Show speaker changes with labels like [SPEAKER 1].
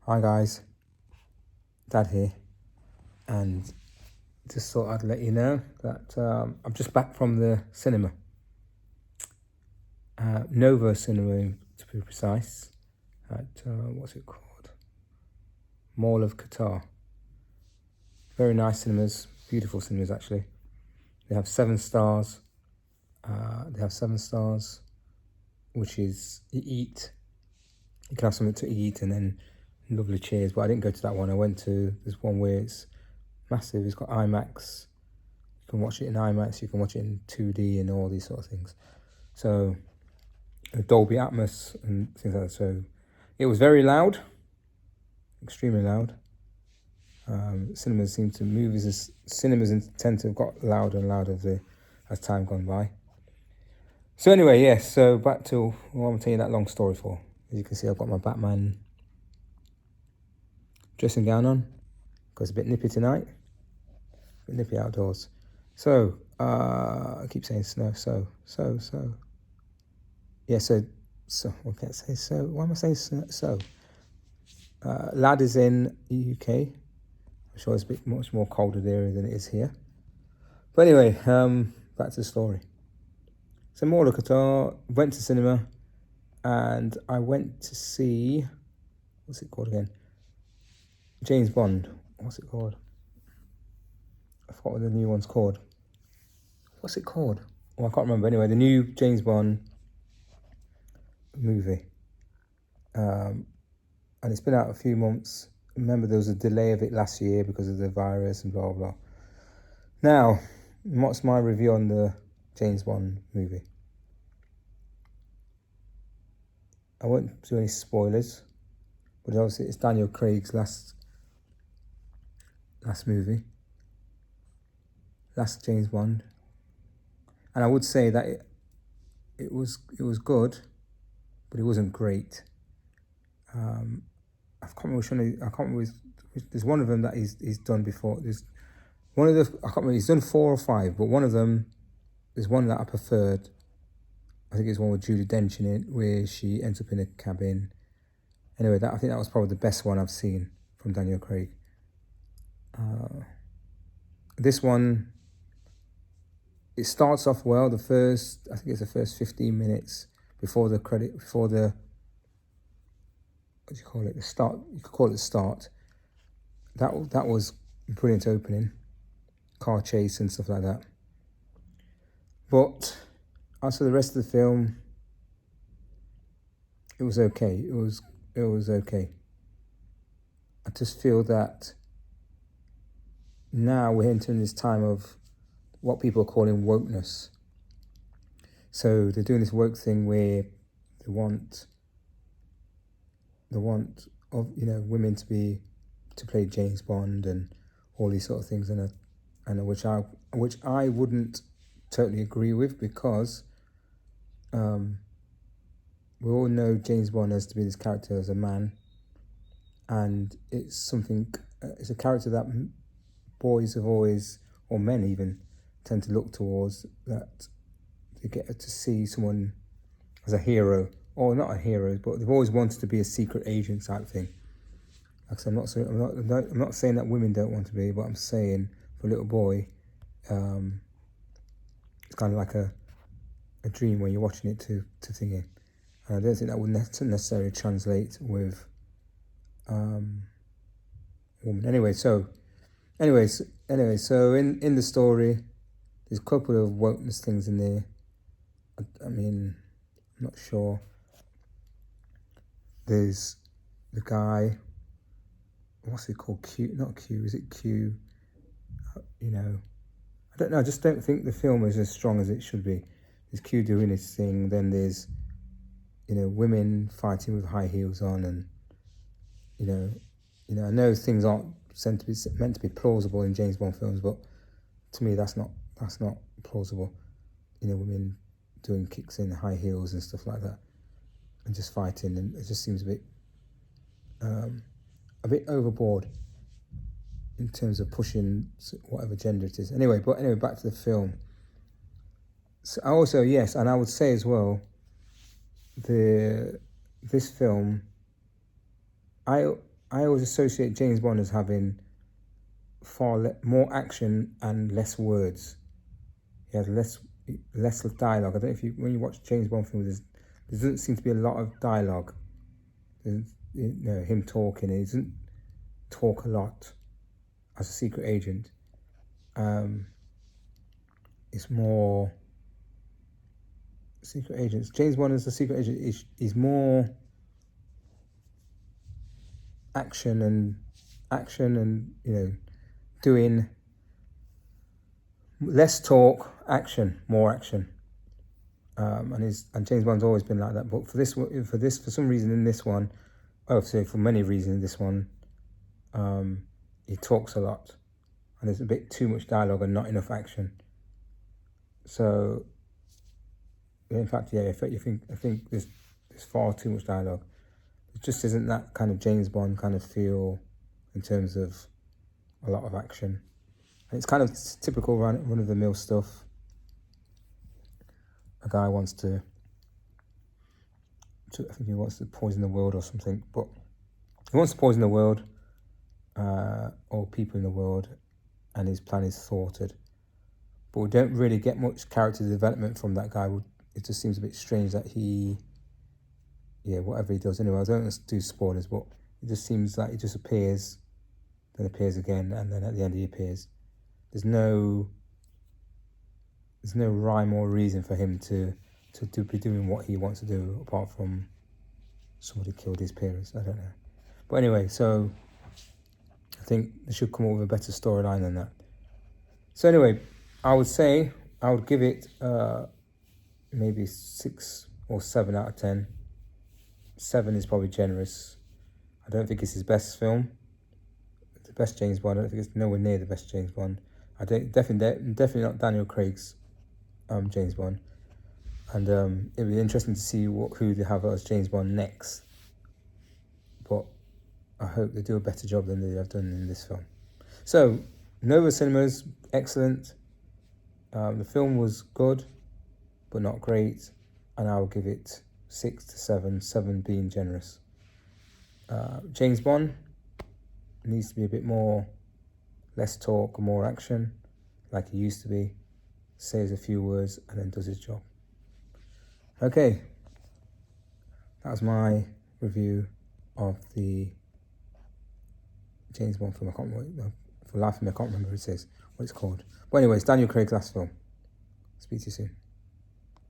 [SPEAKER 1] Hi guys, Dad here, and just thought I'd let you know that I'm just back from the cinema, Novo Cinema to be precise, at what's it called? Mall of Qatar. Very nice cinemas, beautiful cinemas actually. They have 7 stars. Which is you can have something to eat and then lovely chairs. But I didn't go to that one. I went to this one where it's massive. It's got IMAX. You can watch it in IMAX. You can watch it in 2D and all these sort of things. So Dolby Atmos and things like that. So it was very loud, extremely loud. Cinemas tend to have got louder and louder as time gone by. So anyway, yes. So back to what I'm telling you that long story for. As you can see, I've got my Batman dressing gown on because it's a bit nippy tonight. A bit nippy outdoors. So I keep saying snow. Yeah. So I can't say so. Why am I saying snow? So lad is in the UK. I'm sure it's a bit much more colder there than it is here. But anyway, back to the story. So Mall of Qatar, went to cinema, and I went to see, what's it called again? James Bond. What's it called? I forgot what the new one's called. What's it called? Oh, I can't remember. Anyway, the new James Bond movie. And it's been out a few months. Remember, there was a delay of it last year because of the virus and blah, blah, blah. Now, what's my review on the James Bond movie? I won't do any spoilers, but obviously it's Daniel Craig's last movie, last James Bond, and I would say that it was good, but it wasn't great. I can't remember. There's one of them that he's done before. There's one of the I can't remember. He's done 4 or 5, but one of them, there's one that I preferred. I think it's one with Judi Dench in it, where she ends up in a cabin. Anyway, I think that was probably the best one I've seen from Daniel Craig. This one, it starts off well. I think it's the first 15 minutes before the what do you call it? The start. You could call it the start. That was a brilliant opening, car chase and stuff like that. But as for the rest of the film, it was okay. It was okay. I just feel that now we're entering this time of what people are calling wokeness. So they're doing this woke thing where they want of women to play James Bond and all these sort of things, and which I wouldn't totally agree with, because we all know James Bond has to be this character as a man, and it's a character that boys have always, or men even, tend to look towards, that they get to see someone as a hero, or not a hero, but they've always wanted to be a secret agent type thing. Like, I'm not saying that women don't want to be, but I'm saying for a little boy, it's kind of like a dream when you're watching it to thinking. And I don't think that would necessarily translate with women. Anyway, so in the story, there's a couple of wokeness things in there. I mean, I'm not sure. There's the guy, what's it called? Not Q, is it Q? I don't know, I just don't think the film is as strong as it should be. There's Q doing his thing, then there's, women fighting with high heels on, and, I know things aren't meant to be plausible in James Bond films, but to me that's not plausible. Women doing kicks in high heels and stuff like that, and just fighting, and it just seems a bit overboard in terms of pushing whatever gender it is. Anyway, back to the film. So also, yes, and I would say as well, this film, I I always associate James Bond as having more action and less words. He has less dialogue. I don't know if when you watch James Bond films, there doesn't seem to be a lot of dialogue. There's, him talking. He doesn't talk a lot as a secret agent. It's more secret agents. James Bond as a secret agent is more action and doing less talk, action, more action. And James Bond's always been like that. But for some reason in this one, for many reasons in this one, he talks a lot, and there's a bit too much dialogue and not enough action. So, in fact, I think there's far too much dialogue. It just isn't that kind of James Bond kind of feel in terms of a lot of action. And it's kind of typical run-of-the-mill stuff. A guy wants I think he wants to poison the world or something, but he wants to poison the world, or people in the world, and his plan is thwarted. But we don't really get much character development from that guy. It just seems a bit strange that whatever he does anyway. I don't want to do spoilers, but it just seems like he just appears, then appears again, and then at the end he appears. There's no rhyme or reason for him to be doing what he wants to do, apart from somebody killed his parents. I don't know. But anyway, so I think they should come up with a better storyline than that. So anyway, I would give it maybe 6 or 7 out of 10. 7 is probably generous. I don't think it's his best film. It's the best James Bond. I don't think it's nowhere near the best James Bond. Definitely not Daniel Craig's James Bond. And it'll be interesting to see who they have as James Bond next. But I hope they do a better job than they have done in this film. So, Novo Cinemas, excellent. The film was good, but not great. And I will give it 6 to 7, 7 being generous. James Bond needs to be a bit more, less talk, more action, like he used to be. Says a few words and then does his job. Okay, that was my review of the James Bond film. I can't remember, for life of me, I can't remember what it says, what it's called. But anyway, it's Daniel Craig's last film. Speak to you soon.